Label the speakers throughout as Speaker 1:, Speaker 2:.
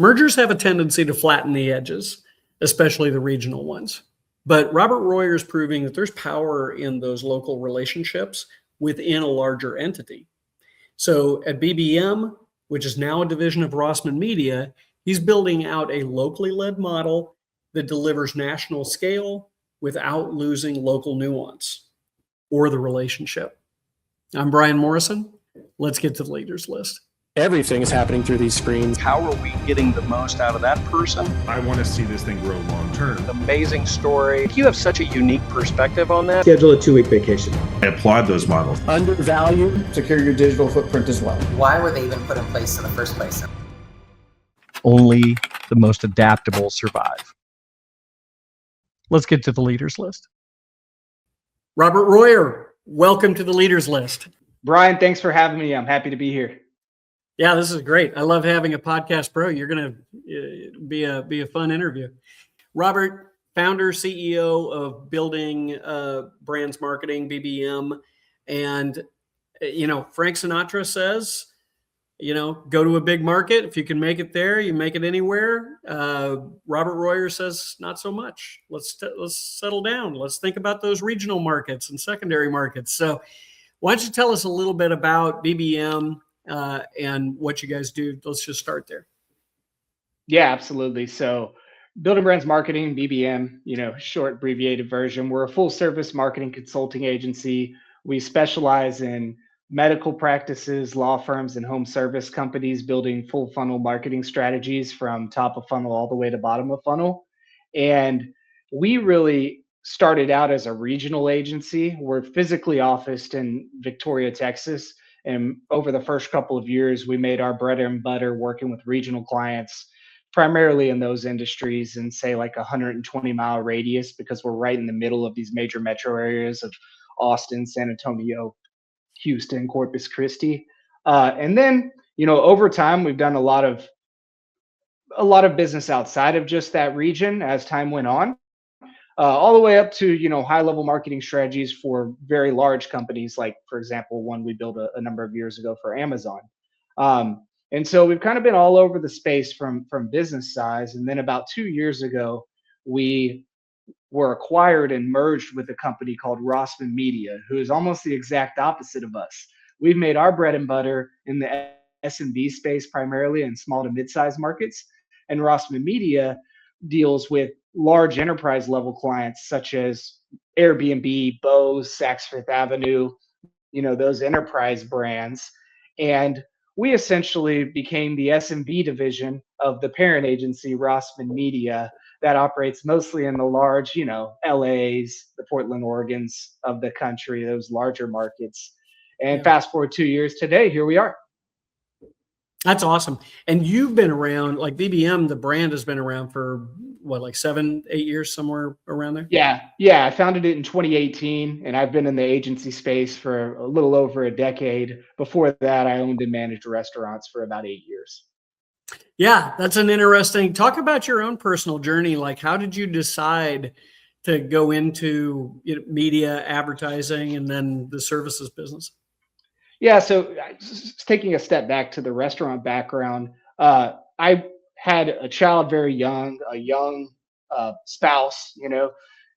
Speaker 1: Mergers have a tendency to flatten the edges, especially the regional ones. But Robert Royer is proving that there's power in those local relationships within a larger entity. So at BBM, which is now a division of Rossman Media, he's building out a locally led model that delivers national scale without losing local nuance or the relationship. I'm Bryon Morrison. Let's get to the leaders list.
Speaker 2: Everything is happening through these screens.
Speaker 3: How are we getting the most out of that person?
Speaker 4: I want to see this thing grow long term.
Speaker 3: Amazing story. You have such a unique perspective on that.
Speaker 5: Schedule a 2-week vacation.
Speaker 4: I applaud those models.
Speaker 2: Undervalue.
Speaker 5: Secure your digital footprint as well.
Speaker 6: Why were they even put in place in the first place?
Speaker 3: Only the most adaptable survive.
Speaker 1: Let's get to the leaders list. Robert Royer, welcome to the leaders list.
Speaker 7: Bryon, thanks for having me. I'm happy to be here.
Speaker 1: Yeah, this is great. I love having a podcast pro. You're going to be a fun interview. Robert, founder, CEO of Building Brands Marketing, BBM. And, Frank Sinatra says, go to a big market. If you can make it there, you make it anywhere. Robert Royer says, not so much. Let's settle down. Let's think about those regional markets and secondary markets. So why don't you tell us a little bit about BBM and what you guys do? Let's just start there.
Speaker 7: Yeah, absolutely. So Building Brands Marketing, BBM, short abbreviated version. We're a full service marketing consulting agency. We specialize in medical practices, law firms, and home service companies building full funnel marketing strategies from top of funnel all the way to bottom of funnel. And we really started out as a regional agency. We're physically officed in Victoria, Texas. And over the first couple of years, we made our bread and butter working with regional clients, primarily in those industries and say like 120-mile radius, because we're right in the middle of these major metro areas of Austin, San Antonio, Houston, Corpus Christi. And then, over time, we've done a lot of business outside of just that region as time went on. All the way up to, high level marketing strategies for very large companies, like, for example, one we built a number of years ago for Amazon. And so we've kind of been all over the space from business size. And then about 2 years ago, we were acquired and merged with a company called Rossman Media, who is almost the exact opposite of us. We've made our bread and butter in the SMB space primarily in small to mid-sized markets. And Rossman Media deals with large enterprise level clients such as Airbnb, Bose, Saks Fifth Avenue, those enterprise brands. And we essentially became the SMB division of the parent agency, Rossman Media, that operates mostly in the large, LAs, the Portland, Oregons of the country, those larger markets. And fast forward 2 years today, here we are.
Speaker 1: That's awesome. And you've been around, like BBM, the brand has been around for what, like 7-8 years, somewhere around there?
Speaker 7: Yeah. I founded it in 2018, and I've been in the agency space for a little over a decade. Before that, I owned and managed restaurants for about 8 years.
Speaker 1: Yeah, that's an interesting, talk about your own personal journey. Like, how did you decide to go into media, advertising, and then the services business?
Speaker 7: Yeah, so just taking a step back to the restaurant background, I had a child very young, a young spouse,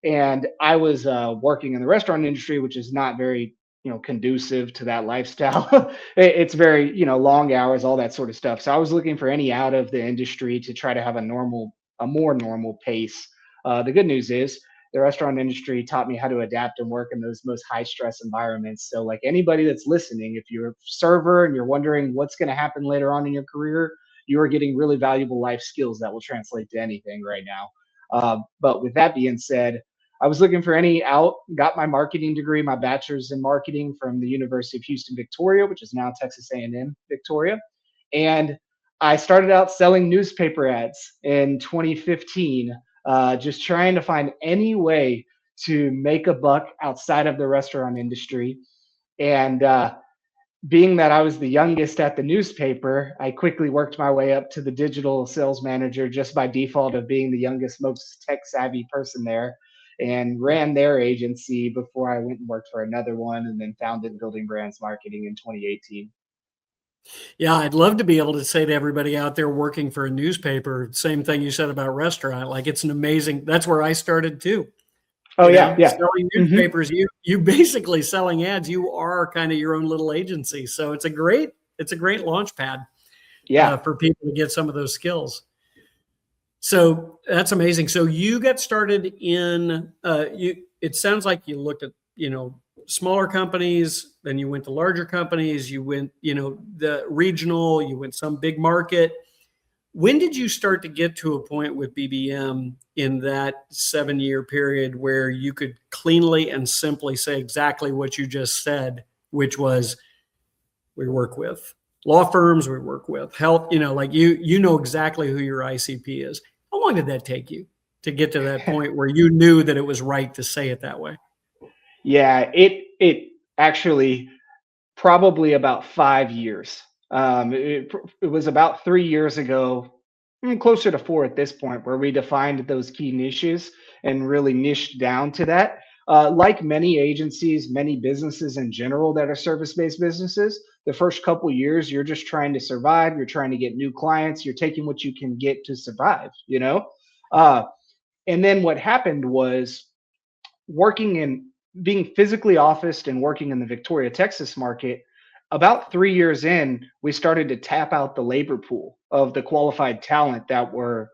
Speaker 7: and I was working in the restaurant industry, which is not very, conducive to that lifestyle. It's very, long hours, all that sort of stuff. So I was looking for any out of the industry to try to have a more normal pace. The good news is the restaurant industry taught me how to adapt and work in those most high stress environments. So like anybody that's listening, if you're a server and you're wondering what's going to happen later on in your career, you are getting really valuable life skills that will translate to anything right now. But with that being said, I was looking for any out, got my marketing degree, my bachelor's in marketing from the University of Houston, Victoria, which is now Texas A&M, Victoria. And I started out selling newspaper ads in 2015, just trying to find any way to make a buck outside of the restaurant industry. And being that I was the youngest at the newspaper, I quickly worked my way up to the digital sales manager just by default of being the youngest, most tech savvy person there, and ran their agency before I went and worked for another one and then founded Building Brands Marketing in 2018.
Speaker 1: Yeah, I'd love to be able to say to everybody out there working for a newspaper, same thing you said about restaurant. Like it's an amazing, that's where I started too.
Speaker 7: Oh yeah, yeah.
Speaker 1: Selling
Speaker 7: hmm
Speaker 1: newspapers, you basically selling ads, you are kind of your own little agency. So it's a great launch pad
Speaker 7: Yeah.
Speaker 1: for people to get some of those skills. So that's amazing. So you got started in it sounds like you looked at, smaller companies, then you went to larger companies, you went, the regional, you went some big market. When did you start to get to a point with BBM in that 7-year period where you could cleanly and simply say exactly what you just said, which was we work with law firms, we work with health, like you know exactly who your ICP is. How long did that take you to get to that point where you knew that it was right to say it that way?
Speaker 7: Yeah, it actually probably about 5 years. It was about 3 years ago, closer to four at this point, where we defined those key niches and really niched down to that. Like many agencies, many businesses in general that are service-based businesses, the first couple years you're just trying to survive. You're trying to get new clients. You're taking what you can get to survive. Uh, and then what happened was working in being physically officed and working in the Victoria, Texas market, about 3 years in, we started to tap out the labor pool of the qualified talent that were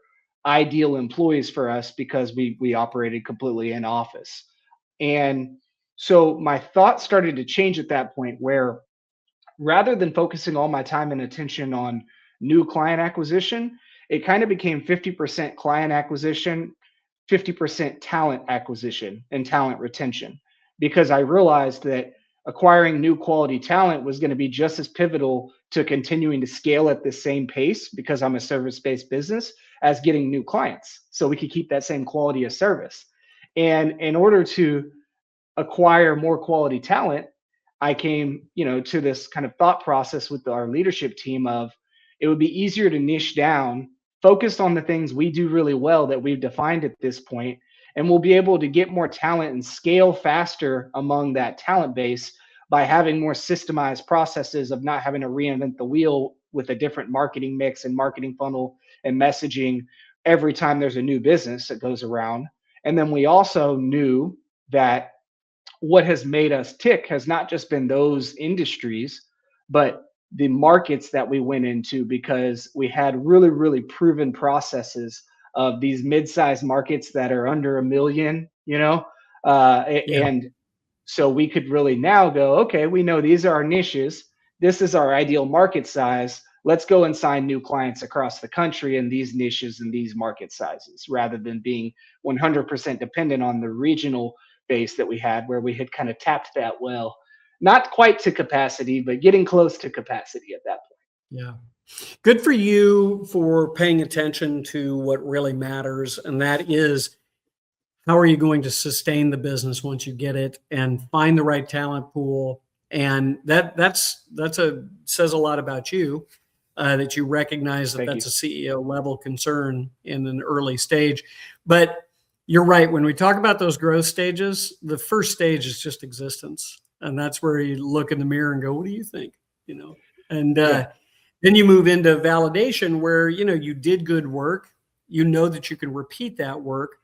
Speaker 7: ideal employees for us because we operated completely in office. And so my thoughts started to change at that point where rather than focusing all my time and attention on new client acquisition, it kind of became 50% client acquisition, 50% talent acquisition and talent retention because I realized that acquiring new quality talent was going to be just as pivotal to continuing to scale at the same pace because I'm a service based business as getting new clients. So we could keep that same quality of service. And in order to acquire more quality talent, I came, to this kind of thought process with our leadership team of it would be easier to niche down, focus on the things we do really well that we've defined at this point, and we'll be able to get more talent and scale faster among that talent base by having more systemized processes of not having to reinvent the wheel with a different marketing mix and marketing funnel and messaging every time there's a new business that goes around. And then we also knew that what has made us tick has not just been those industries, but the markets that we went into because we had really, really proven processes of these mid-sized markets that are under 1 million,
Speaker 1: Yeah.
Speaker 7: and so we could really now go, okay, we know these are our niches. This is our ideal market size. Let's go and sign new clients across the country in these niches and these market sizes rather than being 100% dependent on the regional base that we had where we had kind of tapped that well. Not quite to capacity, but getting close to capacity at that point.
Speaker 1: Yeah. Good for you for paying attention to what really matters. And that is, how are you going to sustain the business once you get it and find the right talent pool? And that's says a lot about you, that you recognize that
Speaker 7: Thank
Speaker 1: that's
Speaker 7: you.
Speaker 1: a CEO level concern in an early stage. But you're right. When we talk about those growth stages, the first stage is just existence. And that's where you look in the mirror and go, what do you think? And
Speaker 7: Yeah.
Speaker 1: then you move into validation where, you did good work. You know that you can repeat that work,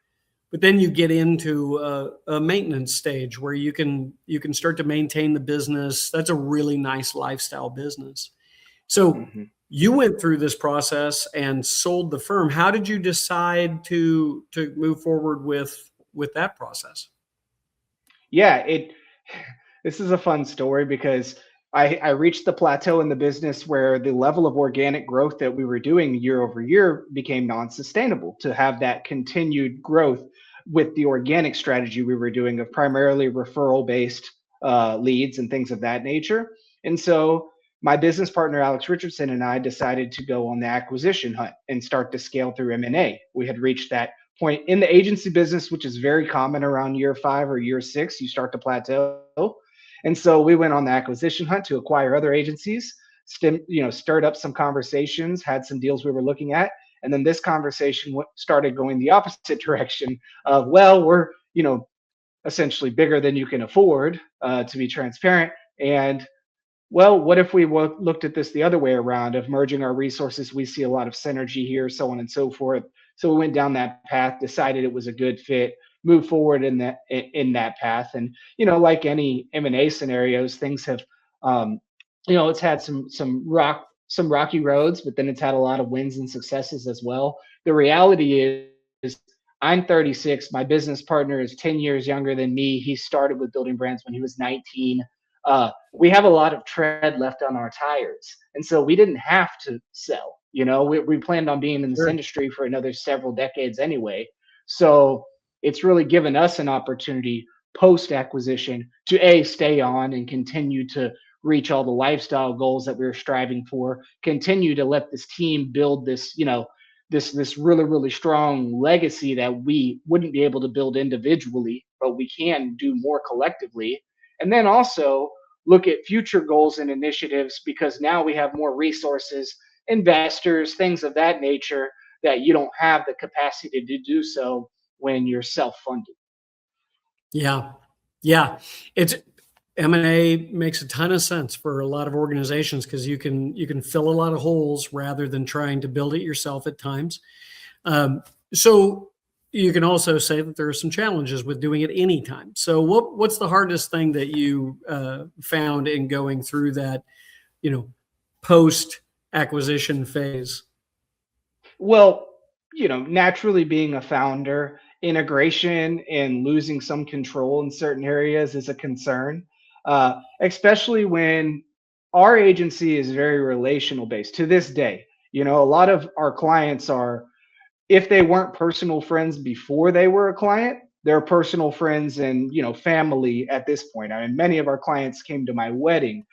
Speaker 1: but then you get into a maintenance stage where you can start to maintain the business. That's a really nice lifestyle business. So
Speaker 7: Mhm.
Speaker 1: you went through this process and sold the firm. How did you decide to move forward with that process?
Speaker 7: Yeah, this is a fun story because I reached the plateau in the business where the level of organic growth that we were doing year over year became non-sustainable to have that continued growth with the organic strategy we were doing of primarily referral based leads and things of that nature. And so my business partner Alex Richardson and I decided to go on the acquisition hunt and start to scale through M&A. We had reached that point in the agency business, which is very common around year 5 or year 6, you start to plateau. And so we went on the acquisition hunt to acquire other agencies, stirred up some conversations, had some deals we were looking at. And then this conversation started going the opposite direction of, well, we're, essentially bigger than you can afford, to be transparent. And well, what if we looked at this the other way around of merging our resources? We see a lot of synergy here, so on and so forth. So we went down that path, decided it was a good fit, moved forward in that path. And like any M&A scenarios, things have, it's had some rocky roads, but then it's had a lot of wins and successes as well. The reality is I'm 36. My business partner is 10 years younger than me. He started with building brands when he was 19. We have a lot of tread left on our tires. And so we didn't have to sell. We planned on being in this
Speaker 1: Sure.
Speaker 7: industry for another several decades anyway. So it's really given us an opportunity post acquisition to stay on and continue to reach all the lifestyle goals that we were striving for, continue to let this team build this, this really, really strong legacy that we wouldn't be able to build individually, but we can do more collectively. And then also look at future goals and initiatives, because now we have more resources, investors, things of that nature, that you don't have the capacity to do so when you're self-funded.
Speaker 1: Yeah. Yeah. It's M&A makes a ton of sense for a lot of organizations because you can fill a lot of holes rather than trying to build it yourself at times. So you can also say that there are some challenges with doing it anytime. So what's the hardest thing that you found in going through that, post acquisition phase?
Speaker 7: Well, naturally being a founder, integration and losing some control in certain areas is a concern, especially when our agency is very relational based to this day. A lot of our clients are, if they weren't personal friends before they were a client, they're personal friends and family at this point. I mean, many of our clients came to my wedding.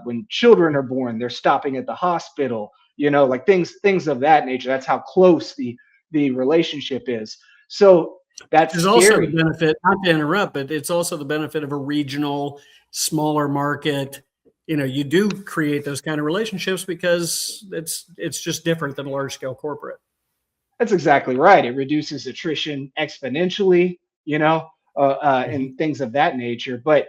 Speaker 7: When children are born, they're stopping at the hospital. Like things of that nature. That's how close the relationship is. So that's
Speaker 1: There's also the
Speaker 7: scary.
Speaker 1: benefit, not to interrupt, but it's also the benefit of a regional, smaller market. You do create those kind of relationships because it's just different than a large scale corporate.
Speaker 7: That's exactly right. It reduces attrition exponentially, and things of that nature. But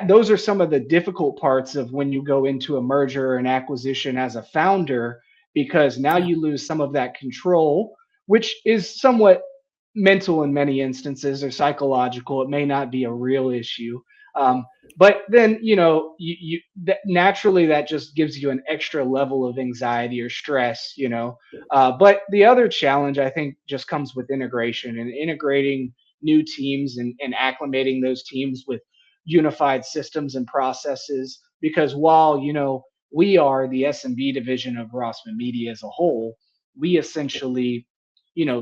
Speaker 7: those are some of the difficult parts of when you go into a merger or an acquisition as a founder, because now
Speaker 1: Yeah.
Speaker 7: you lose some of that control, which is somewhat mental in many instances or psychological. It may not be a real issue. But then, naturally that just gives you an extra level of anxiety or stress, but the other challenge I think just comes with integration and integrating new teams and acclimating those teams with unified systems and processes. Because while we are the SMB division of Rossman Media as a whole, we essentially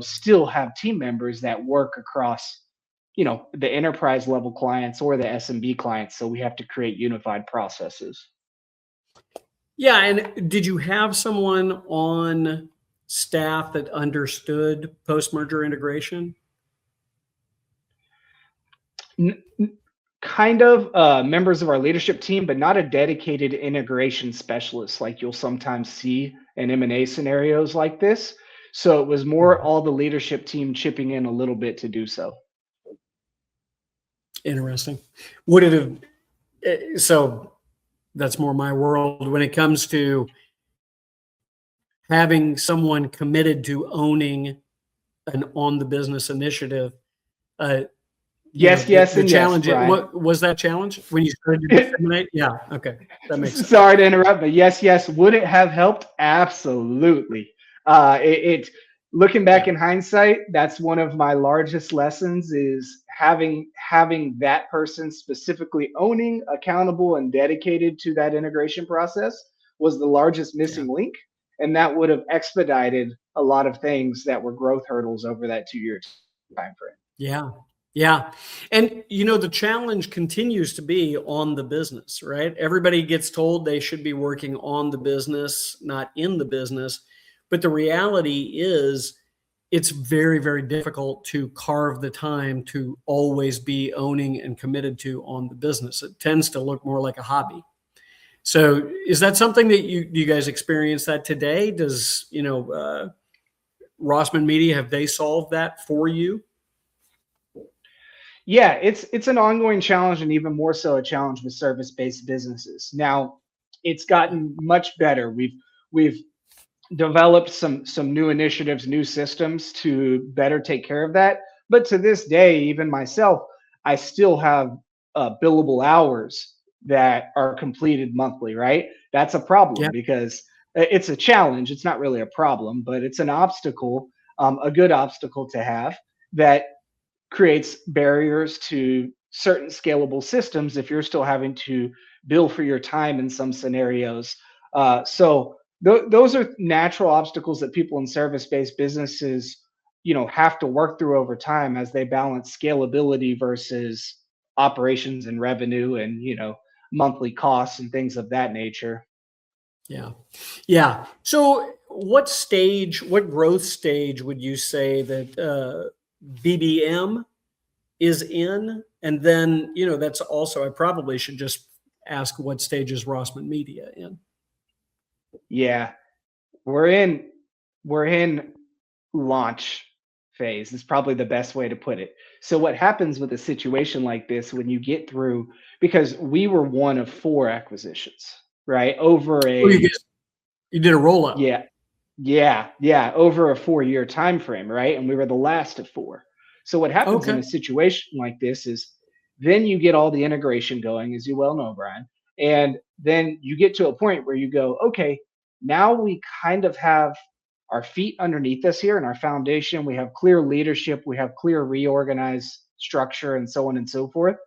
Speaker 7: still have team members that work across the enterprise level clients or the SMB clients. So we have to create unified processes.
Speaker 1: Yeah. And did you have someone on staff that understood post-merger integration?
Speaker 7: Kind of members of our leadership team, but not a dedicated integration specialist like you'll sometimes see in M&A scenarios like this. So it was more all the leadership team chipping in a little bit to do so.
Speaker 1: Interesting. Would it have, so that's more my world when it comes to having someone committed to owning an on the business initiative.
Speaker 7: Yes, yes,
Speaker 1: the
Speaker 7: and
Speaker 1: challenge.
Speaker 7: yes, Bryon.
Speaker 1: What was that challenge when you started to disseminate? Yeah. Okay. That makes sense.
Speaker 7: Sorry to interrupt, but yes. Would it have helped? Absolutely. Looking back in hindsight, that's one of my largest lessons is having that person specifically owning, accountable, and dedicated to that integration process was the largest missing link. And that would have expedited a lot of things that were growth hurdles over that 2-year time frame.
Speaker 1: Yeah. Yeah. And, the challenge continues to be on the business, right? Everybody gets told they should be working on the business, not in the business. But the reality is it's very, very difficult to carve the time to always be owning and committed to on the business. It tends to look more like a hobby. So is that something that you guys experience that today? Does, Rossman Media, have they solved that for you?
Speaker 7: Yeah, it's an ongoing challenge, and even more so a challenge with service-based businesses. Now, it's gotten much better. We've developed some new initiatives, new systems to better take care of that. But to this day, even myself, I still have billable hours that are completed monthly, right? That's a
Speaker 1: Yeah.
Speaker 7: problem because it's a challenge. It's not really a problem, but it's an obstacle, a good obstacle to have that creates barriers to certain scalable systems if you're still having to bill for your time in some scenarios. Those are natural obstacles that people in service-based businesses, have to work through over time as they balance scalability versus operations and revenue and monthly costs and things of that nature.
Speaker 1: Yeah. Yeah. So what growth stage would you say that BBM is in? And then, that's also, I probably should just ask, what stage is Rossman Media in?
Speaker 7: Yeah, we're in we're in launch phase is probably the best way to put it. So what happens with a situation like this when you get through, because we were one of four acquisitions, right? Over
Speaker 1: Oh,
Speaker 7: a
Speaker 1: you did a roll up.
Speaker 7: yeah, yeah, over a 4-year time frame, right? And we were the last of four. So what happens in
Speaker 1: Okay.
Speaker 7: a situation like this is then you get all the integration going, as you well know, Brian, and then you get to a point where you go, okay, now we kind of have our feet underneath us here and our foundation. We have clear leadership, we have clear reorganized structure, and so on and so forth.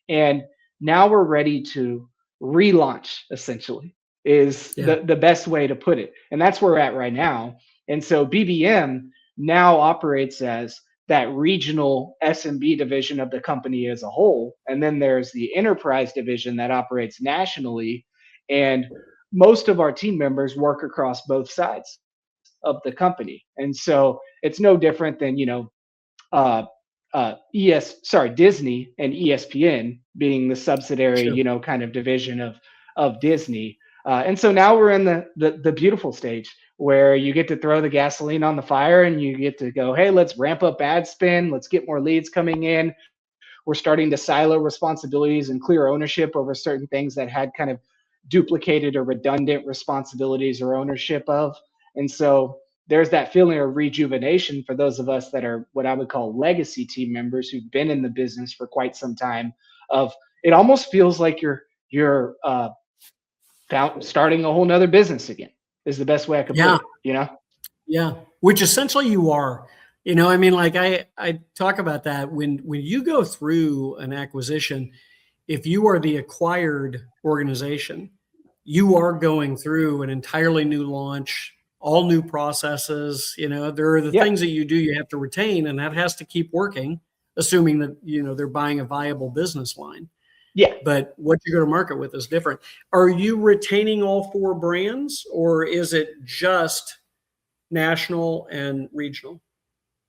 Speaker 7: And now we're ready to relaunch, essentially is
Speaker 1: Yeah.
Speaker 7: the best way to put it. And that's where we're at right now. And so BBM now operates as that regional SMB division of the company as a whole. And then there's the enterprise division that operates nationally. And most of our team members work across both sides of the company. And so it's no different than, uh, Disney and ESPN being the subsidiary,
Speaker 1: Sure.
Speaker 7: kind of division of Disney. And so now we're in the beautiful stage where you get to throw the gasoline on the fire and you get to go, hey, let's ramp up ad spend, let's get more leads coming in. We're starting to silo responsibilities and clear ownership over certain things that had kind of duplicated or redundant responsibilities or ownership of. And so there's that feeling of rejuvenation for those of us that are what I would call legacy team members who've been in the business for quite some time. Of it almost feels like you're starting a whole nother business again. Is the best way I could put
Speaker 1: Yeah.
Speaker 7: it.
Speaker 1: Yeah. Which essentially you are. I mean, like I talk about that when you go through an acquisition, if you are the acquired organization, you are going through an entirely new launch, all new processes. There are the
Speaker 7: Yeah.
Speaker 1: things that you do you have to retain, and that has to keep working, assuming that they're buying a viable business line.
Speaker 7: Yeah.
Speaker 1: But what you go to market with is different. Are you retaining all four brands, or is it just national and regional?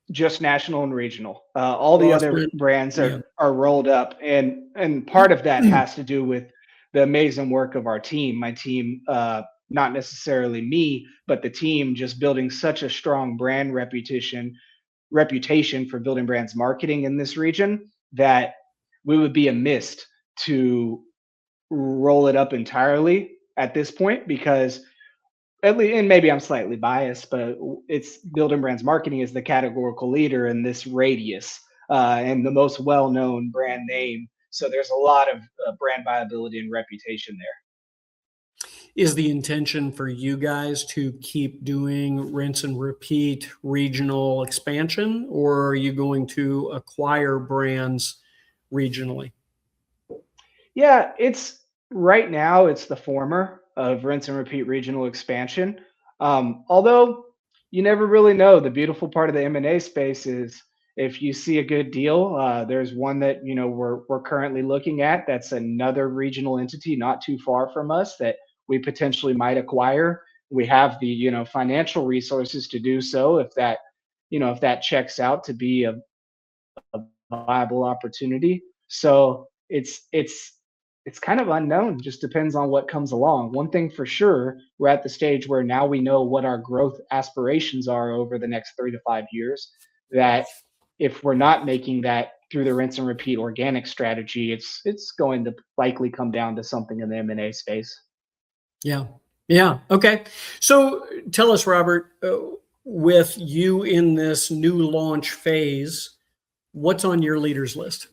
Speaker 7: Just national and regional. All the other
Speaker 1: Rossman?
Speaker 7: brands
Speaker 1: Yeah.
Speaker 7: are rolled up, and part of that has to do with the amazing work of our team. My team, not necessarily me, but the team just building such a strong brand reputation for building brands marketing in this region that we would be amiss to roll it up entirely at this point because at least, and maybe I'm slightly biased, but it's Building Brands Marketing is the categorical leader in this radius and the most well-known brand name. So there's a lot of brand viability and reputation there.
Speaker 1: Is the intention for you guys to keep doing rinse and repeat regional expansion, or are you going to acquire brands regionally?
Speaker 7: Yeah, it's right now it's the former of rinse and repeat regional expansion. Although you never really know. The beautiful part of the M&A space is if you see a good deal, there's one that we're currently looking at. That's another regional entity not too far from us that we potentially might acquire. We have the financial resources to do so if that checks out to be a viable opportunity. So it's kind of unknown. Just depends on what comes along. One thing for sure, we're at the stage where now we know what our growth aspirations are over the next 3 to 5 years. That if we're not making that through the rinse and repeat organic strategy, it's going to likely come down to something in the M&A space.
Speaker 1: Yeah. Yeah. Okay. So tell us, Robert, with you in this new launch phase, what's on your leaders list?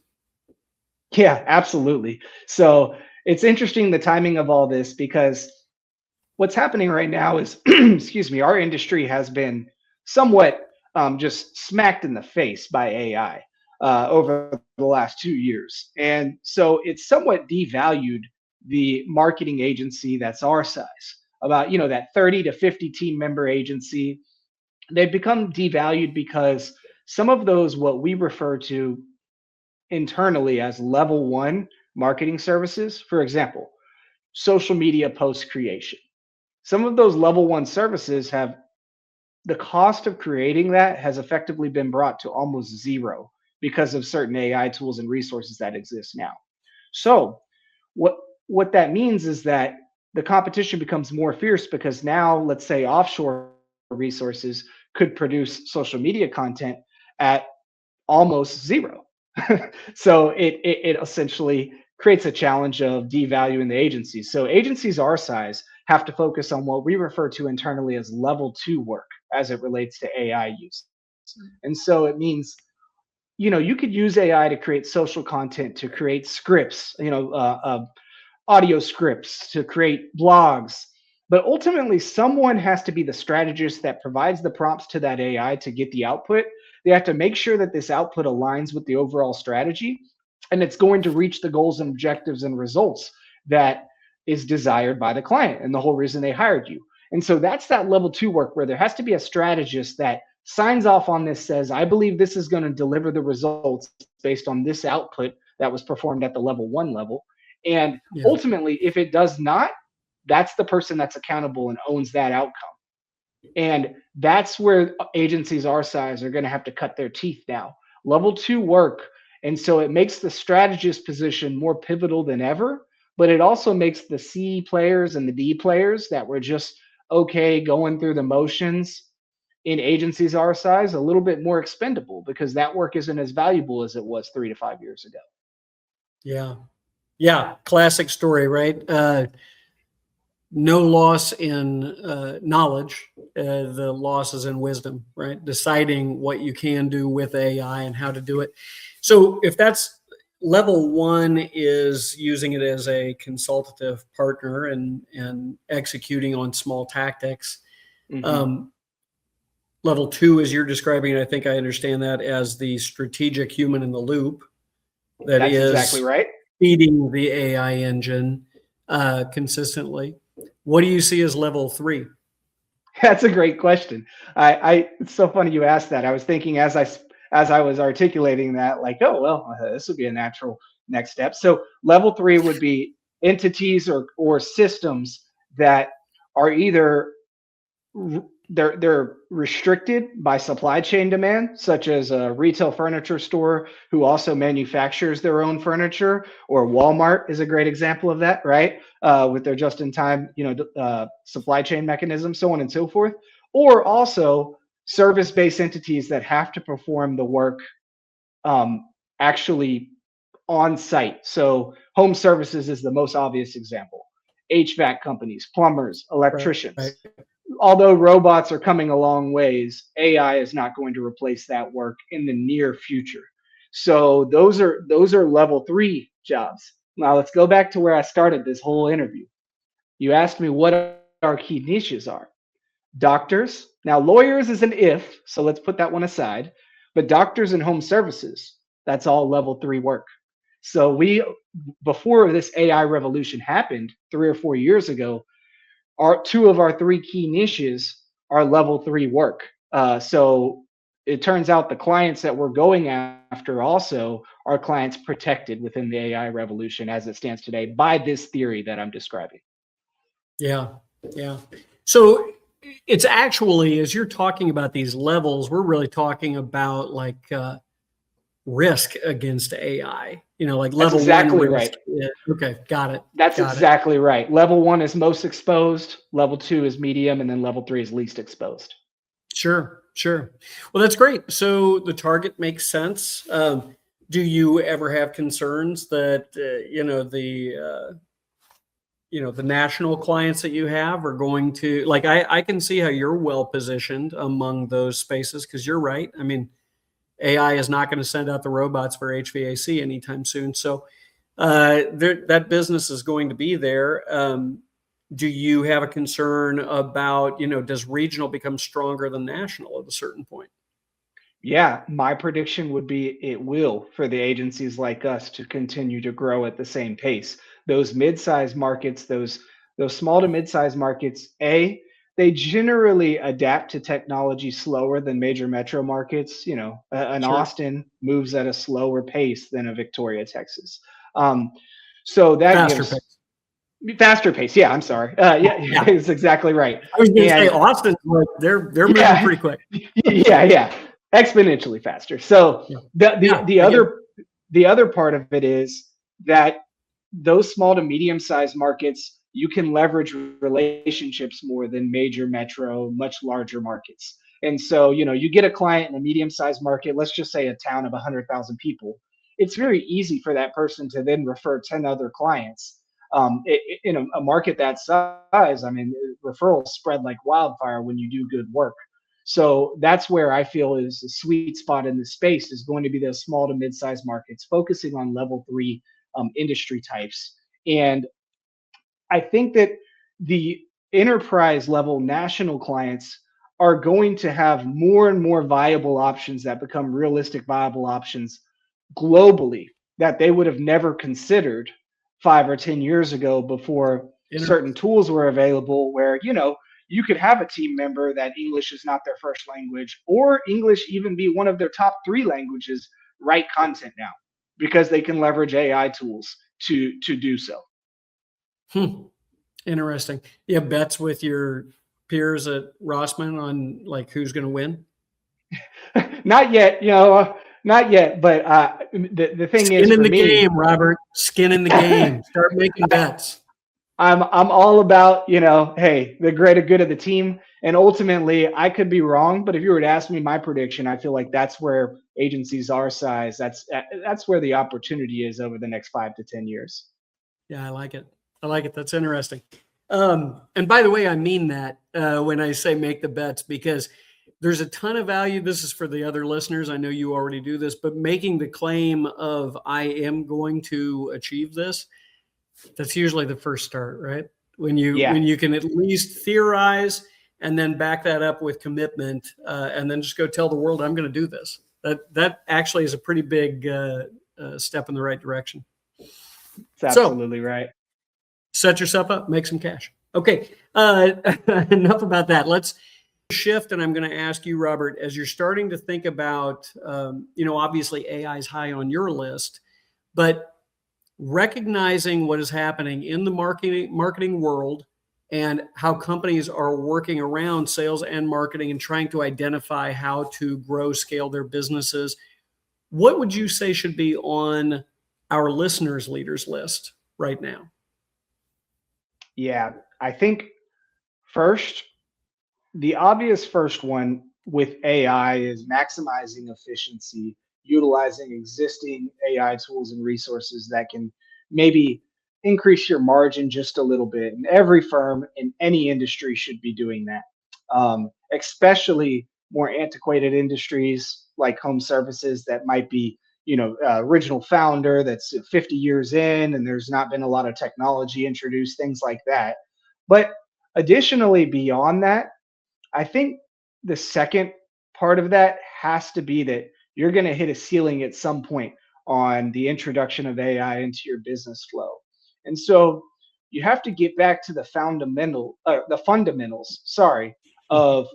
Speaker 7: Yeah, absolutely. So it's interesting the timing of all this because what's happening right now is, excuse me, our industry has been somewhat just smacked in the face by AI over the last 2 years. And so it's somewhat devalued the marketing agency that's our size, about, that 30 to 50 team member agency. They've become devalued because some of those, what we refer to internally as level one marketing services, for example, social media post creation. Some of those level one services have the cost of creating that has effectively been brought to almost zero because of certain AI tools and resources that exist now. So what what that means is that the competition becomes more fierce because now, let's say, offshore resources could produce social media content at almost zero. So it essentially creates a challenge of devaluing the agencies. So agencies our size have to focus on what we refer to internally as level two work as it relates to AI use. And so it means, you could use AI to create social content, to create scripts, audio scripts, to create blogs. But ultimately, someone has to be the strategist that provides the prompts to that AI to get the output. They have to make sure that this output aligns with the overall strategy and it's going to reach the goals and objectives and results that is desired by the client and the whole reason they hired you. And so that's that level two work where there has to be a strategist that signs off on this, says, I believe this is going to deliver the results based on this output that was performed at the level one level. And
Speaker 1: Yeah.
Speaker 7: ultimately, if it does not, that's the person that's accountable and owns that outcome. And that's where agencies our size are going to have to cut their teeth now. Level two work. And so it makes the strategist position more pivotal than ever, but it also makes the C players and the D players that were just okay going through the motions in agencies our size a little bit more expendable because that work isn't as valuable as it was 3 to 5 years ago.
Speaker 1: Yeah. Yeah. Classic story, right? No loss in knowledge. The loss is in wisdom, right? Deciding what you can do with AI and how to do it. So if that's level one, is using it as a consultative partner and executing on small tactics.
Speaker 7: Mhm.
Speaker 1: Level two, as you're describing it, I think I understand that as the strategic human in the loop that
Speaker 7: That's exactly
Speaker 1: is
Speaker 7: right.
Speaker 1: feeding the AI engine consistently. What do you see as level three?
Speaker 7: That's a great question. It's so funny you asked that. I was thinking as I was articulating that, like, oh well, this would be a natural next step. So level three would be entities or systems that are either they're restricted by supply chain demand, such as a retail furniture store who also manufactures their own furniture, or Walmart is a great example of that, right? With their just-in-time, supply chain mechanism, so on and so forth, or also service-based entities that have to perform the work actually on site. So home services is the most obvious example. HVAC companies, plumbers,
Speaker 1: Right.
Speaker 7: electricians. Although robots are coming a long ways, AI is not going to replace that work in the near future. So those are level three jobs. Now let's go back to where I started this whole interview. You asked me what our key niches are. Doctors. Now lawyers is an if, so let's put that one aside. But doctors and home services, that's all level three work. So before this AI revolution happened 3 or 4 years ago, our two of our three key niches are level three work. So it turns out the clients that we're going after also are clients protected within the AI revolution as it stands today by this theory that I'm describing.
Speaker 1: Yeah. Yeah. So it's actually, as you're talking about these levels, we're really talking about like risk against AI, like
Speaker 7: That's
Speaker 1: level one
Speaker 7: exactly
Speaker 1: risk.
Speaker 7: right.
Speaker 1: Yeah. Okay. Got it.
Speaker 7: That's
Speaker 1: Got it.
Speaker 7: exactly right. Level one is most exposed, level two is medium, and then level three is least exposed.
Speaker 1: Sure. Sure. Well, that's great. So the target makes sense. Do you ever have concerns that, the national clients that you have are going to, like, I can see how you're well positioned among those spaces, because you're right. I mean, AI is not going to send out the robots for HVAC anytime soon. So that business is going to be there. Do you have a concern about, does regional become stronger than national at a certain point?
Speaker 7: Yeah, my prediction would be it will, for the agencies like us to continue to grow at the same pace. Those mid-sized markets, those small to mid-sized markets, they generally adapt to technology slower than major metro markets. An
Speaker 1: Sure.
Speaker 7: Austin moves at a slower pace than a Victoria, Texas. So that
Speaker 1: Faster
Speaker 7: gives
Speaker 1: pace.
Speaker 7: faster pace. Yeah, I'm sorry. Yeah,
Speaker 1: Yeah.
Speaker 7: it's exactly right.
Speaker 1: I was going to say
Speaker 7: And
Speaker 1: Austin's like they're moving
Speaker 7: yeah,
Speaker 1: pretty quick.
Speaker 7: yeah, exponentially faster. So
Speaker 1: Yeah.
Speaker 7: the
Speaker 1: Yeah,
Speaker 7: the
Speaker 1: I get it.
Speaker 7: the other part of it is that those small to medium sized markets, you can leverage relationships more than major metro, much larger markets. And so, you get a client in a medium sized market, let's just say a town of 100,000 people. It's very easy for that person to then refer 10 other clients. In a market that size, I mean, referrals spread like wildfire when you do good work. So that's where I feel is the sweet spot in the space is going to be those small to mid-sized markets, focusing on level three industry types. And I think that the enterprise level national clients are going to have more and more viable options that become realistic viable options globally that they would have never considered 5 or 10 years ago before
Speaker 1: Inter-
Speaker 7: certain tools were available where you could have a team member that English is not their first language or English even be one of their top three languages write content now because they can leverage AI tools to do so.
Speaker 1: Interesting. You have bets with your peers at Rossman on like who's going to win?
Speaker 7: Not yet, not yet. But the thing is,
Speaker 1: Skin in
Speaker 7: for
Speaker 1: the
Speaker 7: me,
Speaker 1: game, Robert. Skin in the game. Start making bets.
Speaker 7: I'm all about, hey, the greater good of the team. And ultimately, I could be wrong, but if you were to ask me my prediction, I feel like that's where agencies our size, that's where the opportunity is over the next 5 to 10 years.
Speaker 1: Yeah, I like it. I like it. That's interesting. And by the way, I mean that when I say make the bets, because there's a ton of value. This is for the other listeners. I know you already do this, but making the claim of I am going to achieve this, that's usually the first start, right? When you can at least theorize and then back that up with commitment, and then just go tell the world I'm going to do this. That actually is a pretty big step in the right direction.
Speaker 7: It's absolutely right.
Speaker 1: Set yourself up, make some cash. Okay, enough about that. Let's shift, and I'm going to ask you, Robert, as you're starting to think about, obviously AI is high on your list, but recognizing what is happening in the marketing world and how companies are working around sales and marketing and trying to identify how to grow, scale their businesses, what would you say should be on our listeners' leaders list right now?
Speaker 7: Yeah, I think first, the obvious first one with AI is maximizing efficiency, utilizing existing AI tools and resources that can maybe increase your margin just a little bit. And every firm in any industry should be doing that, especially more antiquated industries like home services that might be, original founder that's 50 years in and there's not been a lot of technology introduced, things like that. But additionally, beyond that, I think the second part of that has to be that you're going to hit a ceiling at some point on the introduction of AI into your business flow. And so you have to get back to the fundamentals, of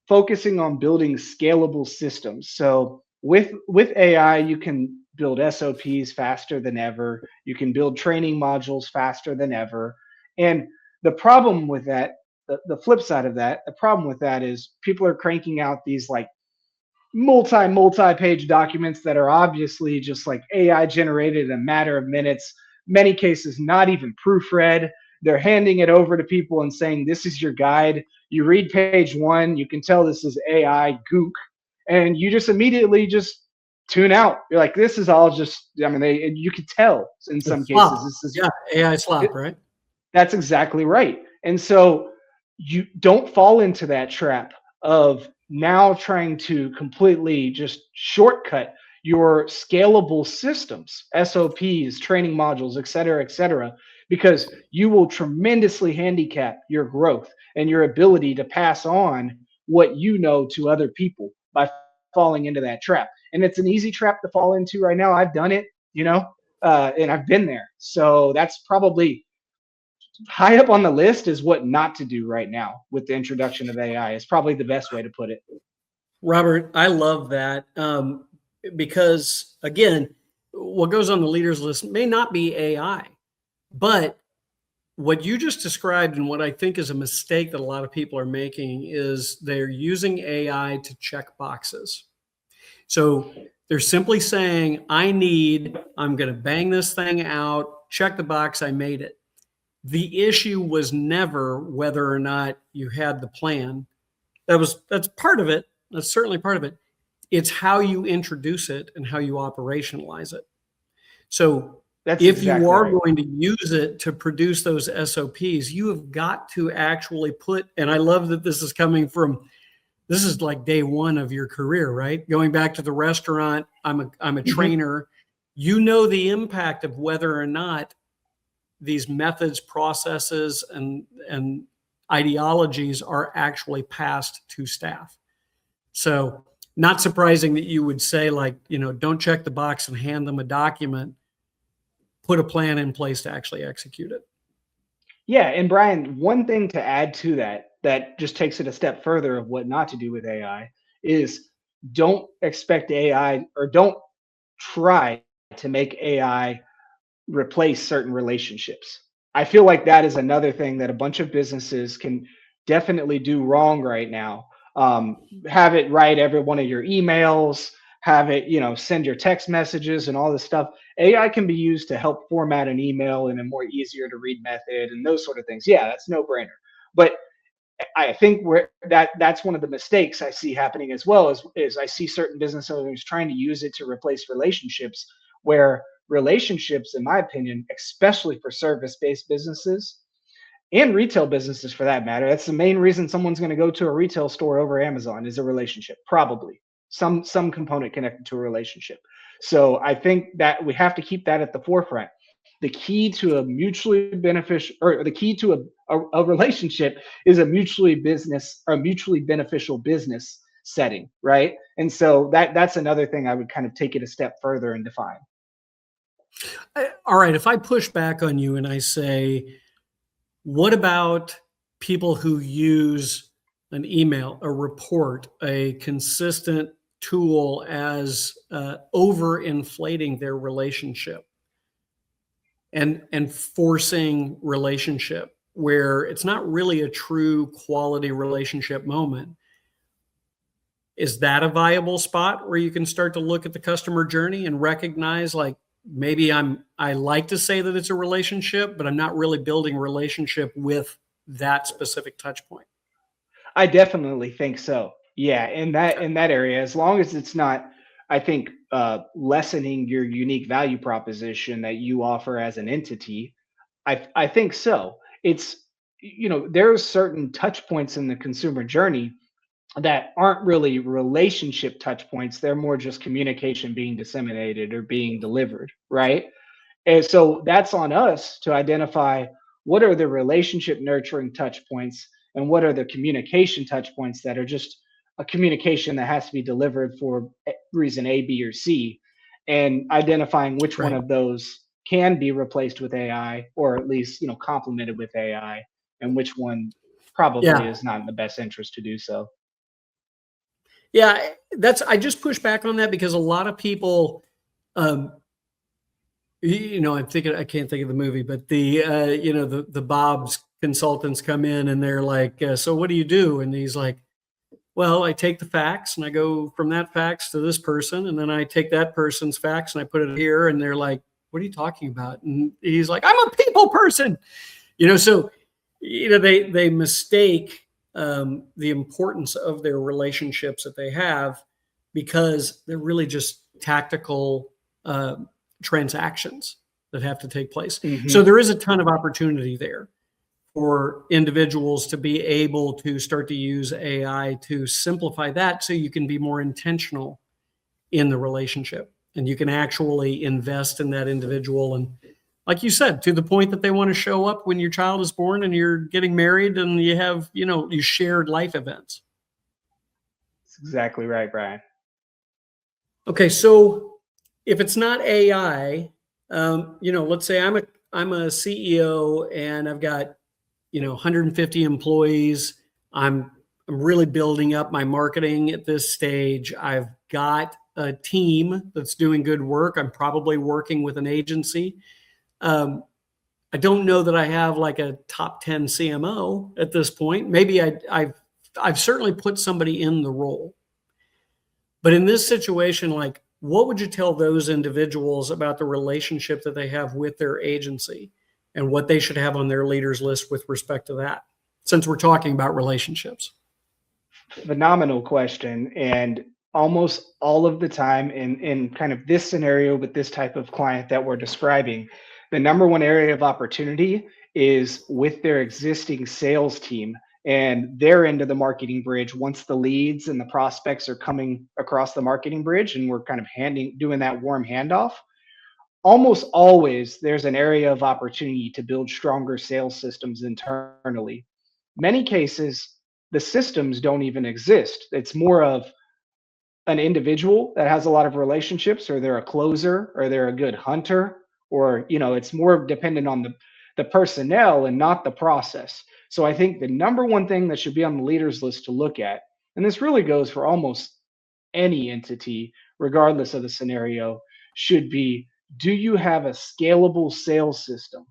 Speaker 7: focusing on building scalable systems. So with AI, you can build SOPs faster than ever. You can build training modules faster than ever. And the problem with that, the flip side of that, the problem with that is people are cranking out these like multi-page documents that are obviously just like AI generated in a matter of minutes, many cases not even proofread. They're handing it over to people and saying, this is your guide. You read page one, you can tell this is AI gook, and you just immediately just tune out. You're like, this is all just, you can tell in some cases. This is
Speaker 1: AI slop, right?
Speaker 7: That's exactly right. And so you don't fall into that trap of now trying to completely just shortcut your scalable systems, SOPs, training modules, et cetera, because you will tremendously handicap your growth and your ability to pass on what you know to other people by falling into that trap. And it's an easy trap to fall into right now. I've done it, and I've been there. So that's probably high up on the list is what not to do right now with the introduction of AI is probably the best way to put it.
Speaker 1: Robert, I love that because, again, what goes on the leaders list may not be AI, but what you just described and what I think is a mistake that a lot of people are making is they're using AI to check boxes. So they're simply saying, I'm going to bang this thing out, check the box, I made it. The issue was never whether or not you had the plan. That's part of it. That's certainly part of it. It's how you introduce it and how you operationalize it. So if you are going to use it to produce those SOPs, you have got to actually put, and I love that this is like day one of your career, right? Going back to the restaurant, I'm a trainer. You know the impact of whether or not these methods, processes, and ideologies are actually passed to staff. So not surprising that you would say, like, don't check the box and hand them a document, put a plan in place to actually execute it.
Speaker 7: Yeah. And Bryon, one thing to add to that just takes it a step further of what not to do with AI is don't expect AI or don't try to make AI replace certain relationships. I feel like that is another thing that a bunch of businesses can definitely do wrong right now. Have it write every one of your emails, have it, send your text messages and all this stuff. AI can be used to help format an email in a more easier to read method and those sort of things. Yeah, that's no brainer. But I think that's one of the mistakes I see happening as well is I see certain business owners trying to use it to replace relationships, where relationships, in my opinion, especially for service-based businesses and retail businesses for that matter, that's the main reason someone's going to go to a retail store over Amazon is a relationship, probably some component connected to a relationship. So I think that we have to keep that at the forefront. The key to a mutually beneficial, or the key to a relationship is a mutually beneficial business setting, right? And so that's another thing I would kind of take it a step further and define.
Speaker 1: All right, if I push back on you and I say, what about people who use an email, a report, a consistent tool as overinflating their relationship and forcing relationship where it's not really a true quality relationship moment? Is that a viable spot where you can start to look at the customer journey and recognize, like, maybe I like to say that it's a relationship, but I'm not really building a relationship with that specific touch point?
Speaker 7: I definitely think so. Yeah, in that area, as long as it's not, I think, lessening your unique value proposition that you offer as an entity, I think so. It's there are certain touch points in the consumer journey that aren't really relationship touch points. They're more just communication being disseminated or being delivered, right? And so that's on us to identify what are the relationship nurturing touch points and what are the communication touch points that are just a communication that has to be delivered for reason A, B, or C, and identifying which one of those can be replaced with AI or at least complemented with AI, and which one probably is not in the best interest to do so.
Speaker 1: Yeah, I just push back on that because a lot of people, I'm thinking, I can't think of the movie, but the Bob's consultants come in and they're like, so what do you do? And he's like, well, I take the facts and I go from that fax to this person. And then I take that person's fax and I put it here. And they're like, what are you talking about? And he's like, I'm a people person, so, they mistake the importance of their relationships that they have because they're really just tactical transactions that have to take place. Mm-hmm. So there is a ton of opportunity there. for individuals to be able to start to use AI to simplify that so you can be more intentional in the relationship and you can actually invest in that individual. And like you said, to the point that they want to show up when your child is born and you're getting married and you have, you shared life events.
Speaker 7: That's exactly right, Bryon.
Speaker 1: Okay, so if it's not AI, let's say I'm a CEO and I've got 150 employees. I'm really building up my marketing at this stage. I've got a team that's doing good work. I'm probably working with an agency. I don't know that I have like a top 10 CMO at this point. Maybe I've certainly put somebody in the role. But in this situation, like, what would you tell those individuals about the relationship that they have with their agency and what they should have on their leaders list with respect to that, since we're talking about relationships?
Speaker 7: Phenomenal question. And almost all of the time in kind of this scenario with this type of client that we're describing, the number one area of opportunity is with their existing sales team and their end of the marketing bridge. Once the leads and the prospects are coming across the marketing bridge and we're kind of doing that warm handoff, almost always there's an area of opportunity to build stronger sales systems internally. Many cases, the systems don't even exist. It's more of an individual that has a lot of relationships, or they're a closer, or they're a good hunter, or it's more dependent on the personnel and not the process. So I think the number one thing that should be on the leaders list to look at, and this really goes for almost any entity, regardless of the scenario, should be, do you have a scalable sales system?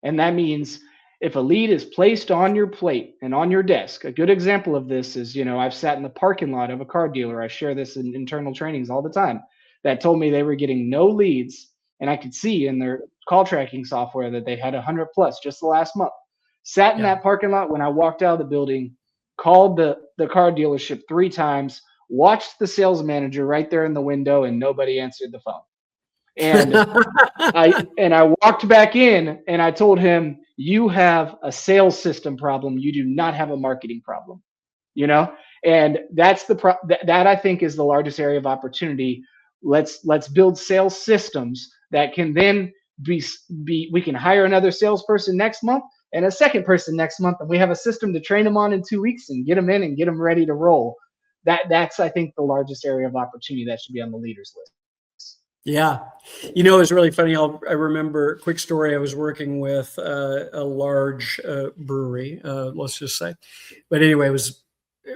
Speaker 7: And that means if a lead is placed on your plate and on your desk, a good example of this is, I've sat in the parking lot of a car dealer. I share this in internal trainings all the time, that told me they were getting no leads. And I could see in their call tracking software that they had 100 plus just the last month. Sat in that parking lot when I walked out of the building, called the car dealership 3 times, watched the sales manager right there in the window, and nobody answered the phone. And I walked back in and I told him, you have a sales system problem. You do not have a marketing problem, and that's that I think is the largest area of opportunity. Let's build sales systems that can then be we can hire another salesperson next month and a second person next month, and we have a system to train them on in 2 weeks and get them in and get them ready to roll. That's I think the largest area of opportunity that should be on the leaders list.
Speaker 1: Yeah. It's really funny. I remember a quick story. I was working with a large brewery, let's just say. But anyway, it was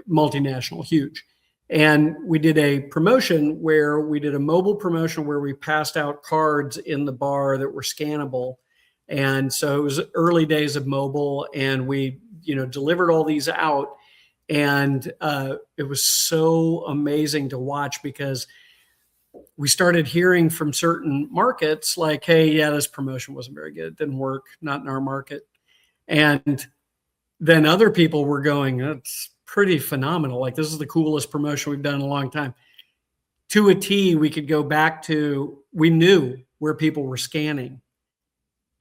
Speaker 1: multinational, huge. And we did a promotion where we did a mobile promotion where we passed out cards in the bar that were scannable. And so it was early days of mobile, and we, delivered all these out. And it was so amazing to watch, because we started hearing from certain markets like, hey, yeah, this promotion wasn't very good. It didn't work, not in our market. And then other people were going, that's pretty phenomenal. Like, this is the coolest promotion we've done in a long time. To a T, we could go back to, we knew where people were scanning.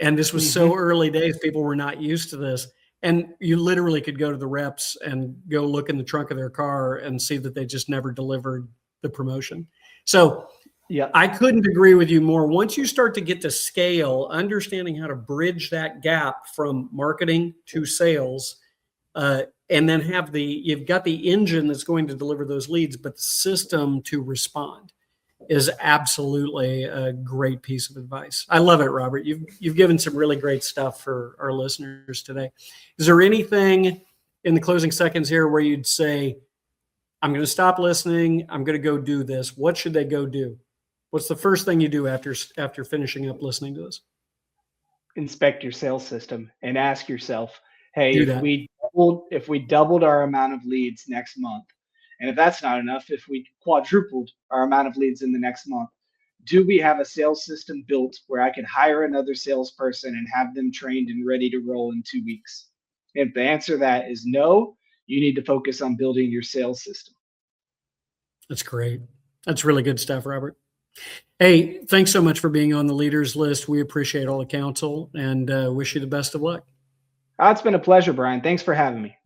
Speaker 1: And this was so early days, people were not used to this. And you literally could go to the reps and go look in the trunk of their car and see that they just never delivered the promotion. So yeah, I couldn't agree with you more. Once you start to get to scale, understanding how to bridge that gap from marketing to sales, and then you've got the engine that's going to deliver those leads, but the system to respond is absolutely a great piece of advice. I love it, Robert. You've given some really great stuff for our listeners today. Is there anything in the closing seconds here where you'd say, I'm going to stop listening, I'm going to go do this? What should they go do? What's the first thing you do after finishing up listening to this?
Speaker 7: Inspect your sales system and ask yourself, hey, if we doubled our amount of leads next month, and if that's not enough, if we quadrupled our amount of leads in the next month, do we have a sales system built where I can hire another salesperson and have them trained and ready to roll in 2 weeks? If the answer to that is no, you need to focus on building your sales system.
Speaker 1: That's great. That's really good stuff, Robert. Hey, thanks so much for being on the leaders list. We appreciate all the counsel and wish you the best of luck.
Speaker 7: It's been a pleasure, Bryon. Thanks for having me.